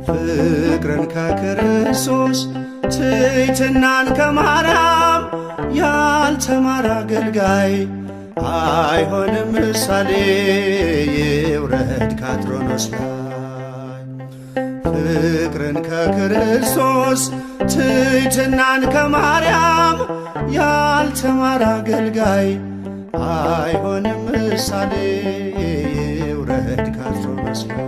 ፍቅርን ከክርስቶስ ትሕትናን ከማርያም ያልተማረ አገልጋይ አይሆንም ምሳሌ ይውረድ ከአትሮኖስ ላይ። ፍቅርን ከክርስቶስ ትሕትናን ከማርያም ያልተማረ አገልጋይ አይሆንም ምሳሌ ይውረድ ከአትሮኖስ ላይ።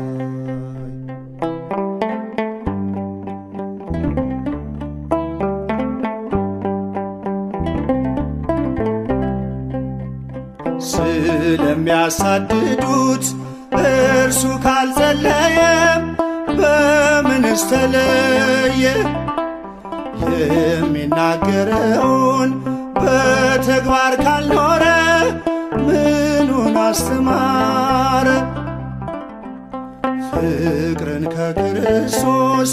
ስለሚያሳድዱት እርሱ ካልጸለየ በምንስ ተለየ? የሚናገረውን በተግባር ካልኖረ ምኑን አስተማረ? ፍቅርን ከክርስቶስ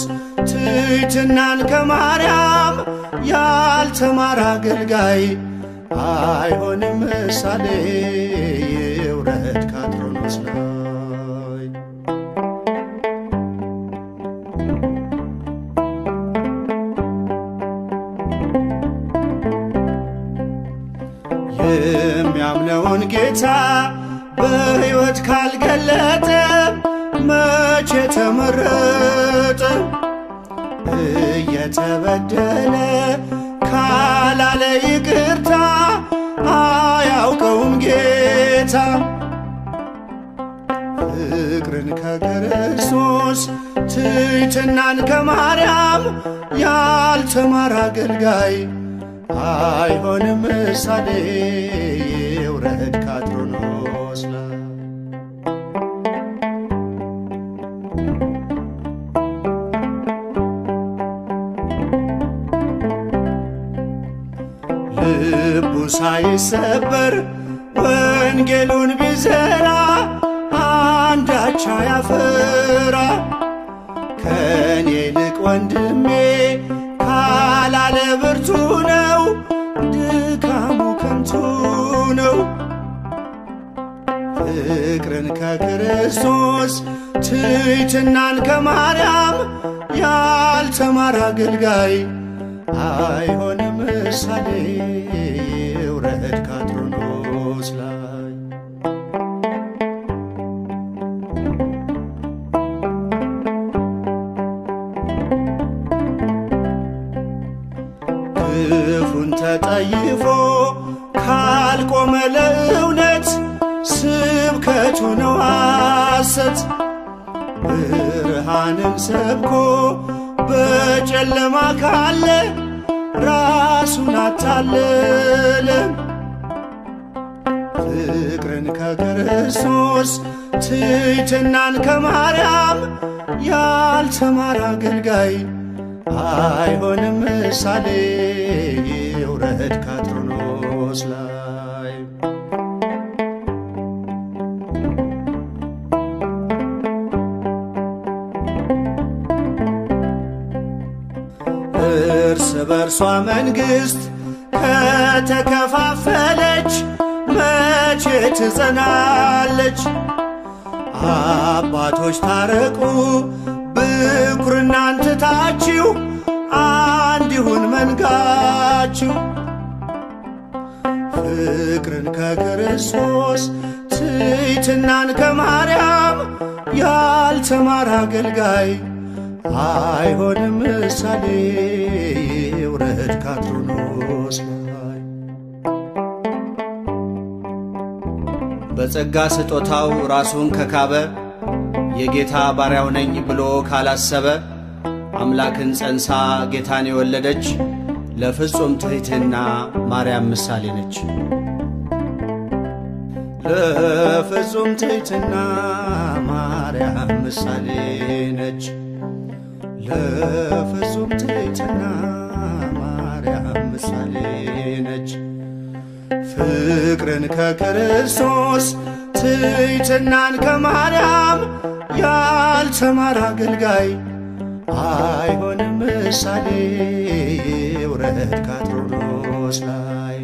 ትሕትናን ከማርያም ያልተማረ አገልጋይ አይሆንም ምሳሌ ይውረድ ከአትሮኖስ ላይ። የሚያምነውን ጌታ በሕይወት ካልገለጠ መቼ ተመረጠ? እየተበደለ ካላለ ይቅርታ አያውቀውም ጌታ። ፍቅርን ከክርስቶስ ትሕትናን ከማርያም ያልተማረ አገልጋይ አይሆንም ምሳሌ ይውረድ ከአትሮኖስ ላይ። ልቡ ሳይሰበር ወንጌሉን ቢዘራ አንዳች አያፈራ። ከኔ ይልቅ ወንድሜ ካላለ ብርቱ ነው፣ ድካሙ ከንቱ ነው። ፍቅርን ከክርስቶስ ትሕትናን ከማርያም ያልተማረ አገልጋይ አይሆንም ምሳሌ ይውረድ ከአትሮኖስ ላይ። ክፉን ተጠይፎ ካልቆመ ለእውነት ስብከቱ ነው ሐሰት። ብርሃንን ሰብኮ በጨለማ ካለ ራሱን አታለለ። ፍቅርን ከክርስቶስ ትሕትናን ከማርያም ያልተማረ አገልጋይ አይሆንም ምሳሌ ይውረድ ከአትሮኖስ ላይ። እርስ በርሷ መንግሥት ከተከፋፈለች መቼ ትጸናለች? አባቶች ታረቁ ብኩርናን ትታችሁ አንድ ይሁን መንጋችሁ። ፍቅርን ከክርስቶስ ትሕትናን ከማርያም ያልተማረ አገልጋይ አይሆንም ምሳሌ ይውረድ ከአትሮኖስ ላይ። በጸጋ ስጦታው ራሱን ከካበ የጌታ ባሪያው ነኝ ብሎ ካላሰበ አምላክን ጸንሳ ጌታን የወለደች ለፍጹም ትሕትና ማርያም ምሳሌ ነች። ለፍጹም ትሕትና ማርያም ምሳሌ ነች። ለፍጹም ትሕትና ማርያም ምሳሌ ነች። ፍቅርን ከክርስቶስ ትሕትናን ከማርያም ያልተማረ አገልጋይ አይሆንም ምሳሌ ይውረድ ከአትሮኖስ ላይ።